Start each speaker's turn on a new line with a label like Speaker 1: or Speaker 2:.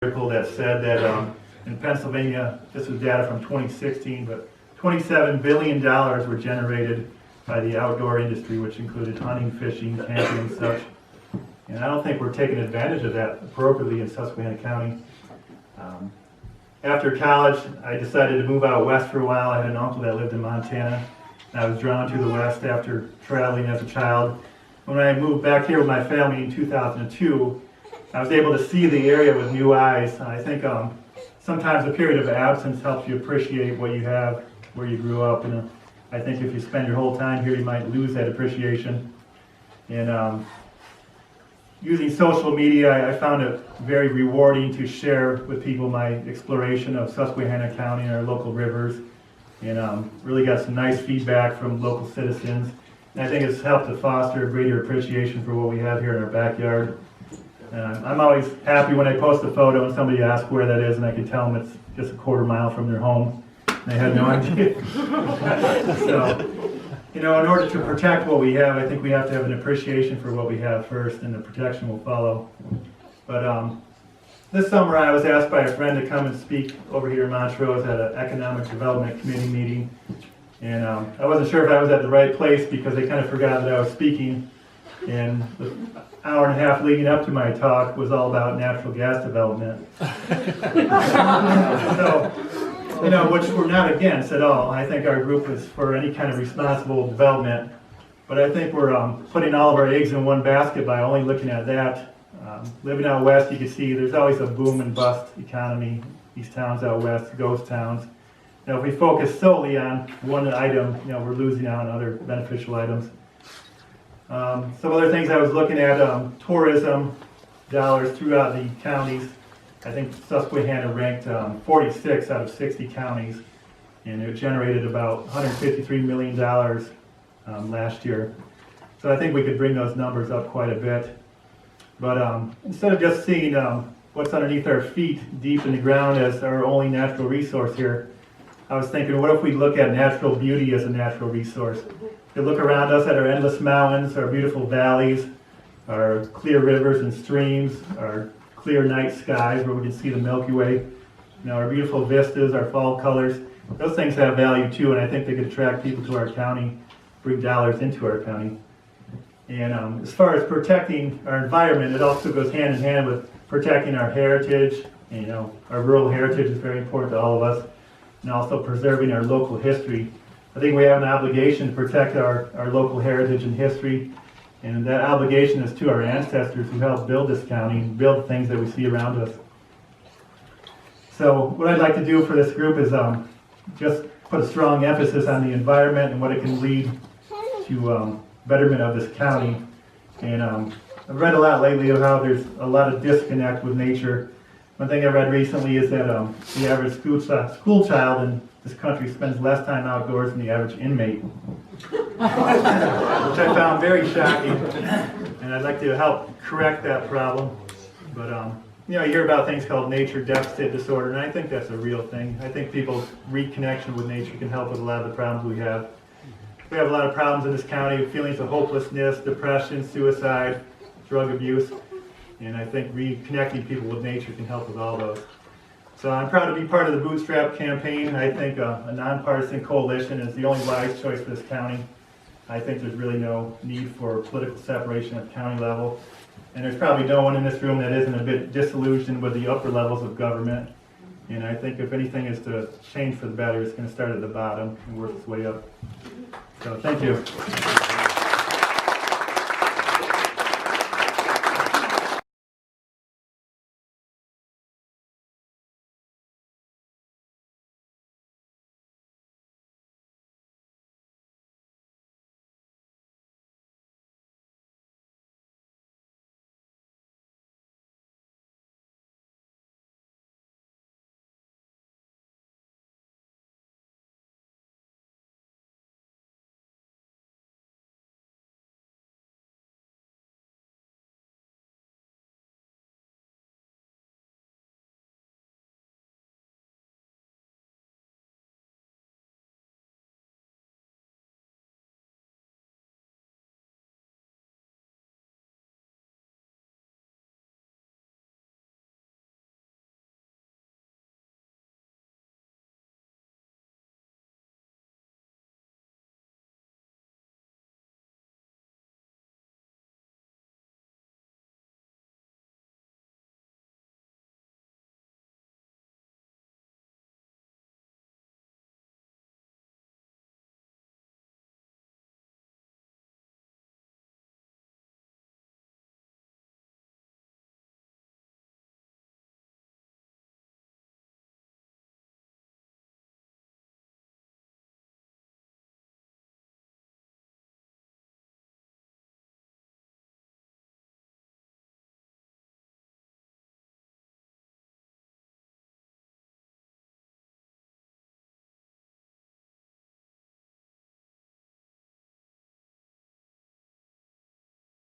Speaker 1: article that said that in Pennsylvania, this was data from 2016, but $27 billion were generated by the outdoor industry, which included hunting, fishing, camping, and such. And I don't think we're taking advantage of that appropriately in Susquehanna County. After college, I decided to move out west for a while. I had an uncle that lived in Montana, and I was drawn to the west after traveling as a child. When I moved back here with my family in 2002, I was able to see the area with new eyes. I think sometimes a period of absence helps you appreciate what you have, where you grew up. And I think if you spend your whole time here, you might lose that appreciation. And using social media, I found it very rewarding to share with people my exploration of Susquehanna County and our local rivers. And really got some nice feedback from local citizens. And I think it's helped to foster a greater appreciation for what we have here in our backyard. I'm always happy when I post a photo and somebody asks where that is, and I can tell them it's just a quarter mile from their home. And they had no idea. So, in order to protect what we have, I think we have to have an appreciation for what we have first, and the protection will follow. But this summer I was asked by a friend to come and speak over here in Montrose at an Economic Development Committee meeting. And I wasn't sure if I was at the right place because they kind of forgot that I was speaking. And the hour and a half leading up to my talk was all about natural gas development. So, which we're not against at all. I think our group is for any kind of responsible development. But I think we're putting all of our eggs in one basket by only looking at that. Living out west, you can see there's always a boom and bust economy. These towns out west, ghost towns. If we focus solely on one item, we're losing out on other beneficial items. Some other things I was looking at, tourism dollars throughout the counties. I think Susquehanna ranked 46 out of 60 counties, and it generated about $153 million last year. So I think we could bring those numbers up quite a bit. But instead of just seeing what's underneath our feet deep in the ground as our only natural resource here, I was thinking, what if we look at natural beauty as a natural resource? We look around us at our endless mountains, our beautiful valleys, our clear rivers and streams, our clear night skies where we can see the Milky Way, our beautiful vistas, our fall colors. Those things have value too, and I think they could attract people to our county, bring dollars into our county. And as far as protecting our environment, it also goes hand in hand with protecting our heritage. Our rural heritage is very important to all of us, and also preserving our local history. I think we have an obligation to protect our local heritage and history, and that obligation is to our ancestors who helped build this county and build the things that we see around us. So what I'd like to do for this group is just put a strong emphasis on the environment and what it can lead to betterment of this county. And I've read a lot lately of how there's a lot of disconnect with nature. One thing I read recently is that the average school child in this country spends less time outdoors than the average inmate, which I found very shocking, and I'd like to help correct that problem. But you hear about things called nature deficit disorder, and I think that's a real thing. I think people's reconnection with nature can help with a lot of the problems we have. We have a lot of problems in this county, feelings of hopelessness, depression, suicide, drug abuse. And I think reconnecting people with nature can help with all those. So I'm proud to be part of the Bootstrap campaign. I think a nonpartisan coalition is the only wise choice for this county. I think there's really no need for political separation at the county level. And there's probably no one in this room that isn't a bit disillusioned with the upper levels of government. And I think if anything is to change for the better, it's going to start at the bottom and work its way up. So thank you.